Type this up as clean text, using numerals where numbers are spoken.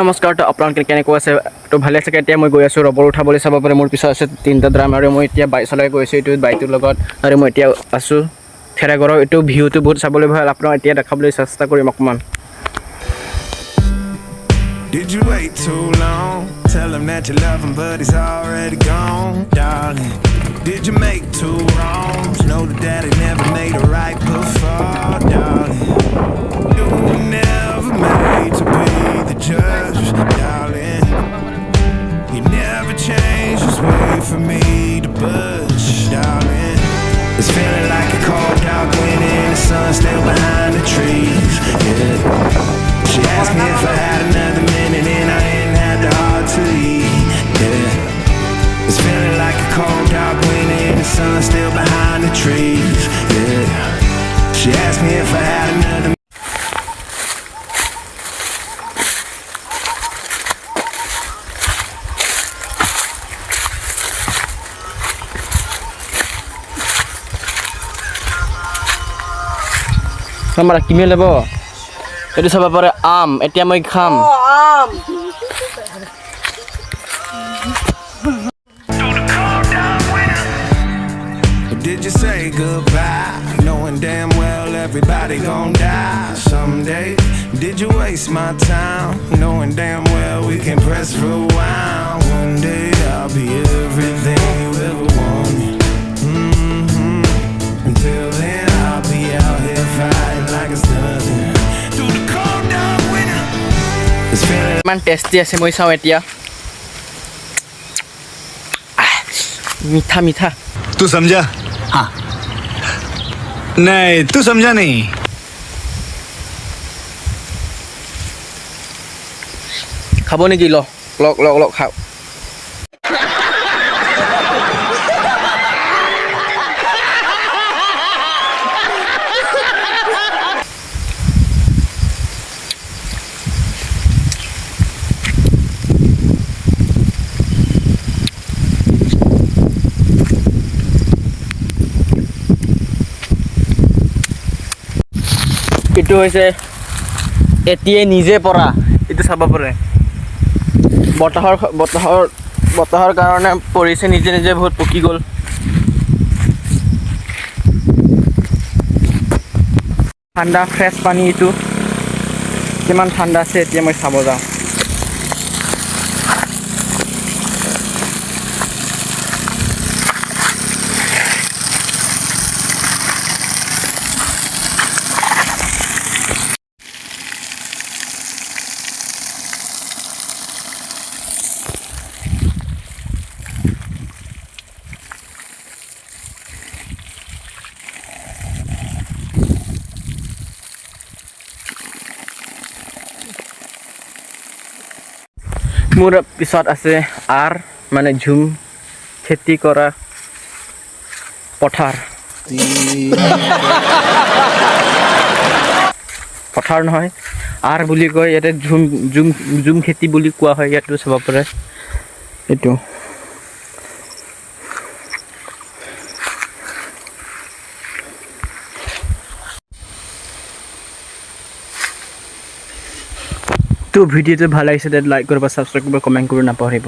নমস্কাৰ তো আপোনালোকে কেনেকৈ আছে তো ভালে আছে এতিয়া মই গৈ আছোঁ ৰবৰ উঠাবলৈ চাব পাৰে মোৰ পিছত আছে তিনিটা ড্ৰাম আৰু মই এতিয়া বাইক চলাই গৈ আছোঁ এইটো বাইকটোৰ লগত আৰু মই এতিয়া আছোঁ ঠেৰাগড়ৰ এইটো ভিউটো বহুত চাবলৈ ভাল আপোনাক এতিয়া দেখাবলৈ চেষ্টা কৰিম অকণমান Did you wait too long? Tell him that you love him, but he's already gone, darling. Did you make two wrongs? Know that daddy never made a right before, darling. You were never made to be the judge, darling. You never changed, just wait for me to budge, darling. It's feeling like a cold dark wind and the sun still behind the trees, yeah. She asked me if I had another minute and I ain't had the heart to leave, yeah. It's feeling like a cold dark wind and the sun still behind the trees, yeah. She asked me if I had another আমাৰ কিমি ল'ব এইটো চাব পাৰে আম এতিয়া মই খাম আম Did you say goodbye, knowing damn well everybody gon' die someday? Did you waste my time, knowing damn well we can press rewind? One day I'll be everything you ever wanted. Until then I'll be out here fighting like it's nothing. Through the cold dark winter, it's feeling Iman tasty আছে মই চাওঁ এতিয়া মিঠা মিঠা तू समझा हाँ नहीं तू समझा नहीं খাব নেকি ল লক লক লক খাও এইটো হৈছে এতিয়াই নিজে পৰা এইটো চাব পাৰে বতাহৰ কাৰণে পৰিছে নিজে নিজে বহুত পকি গ'ল ঠাণ্ডা ফ্ৰেছ পানী এইটো কিমান ঠাণ্ডা আছে এতিয়া মই চাব যাওঁ মোৰ পিছত আছে আৰ মানে ঝুম খেতি কৰা পথাৰ নহয় আৰ বুলি কয় ইয়াতে ঝুম খেতি বুলি কোৱা হয় ইয়াতো চাব পাৰে এইটো তো ভিডিওটো ভাল লাগিছে লাইক কৰিব সাবস্ক্ৰাইব কৰিব কমেন্ট কৰিব নাপাহৰিব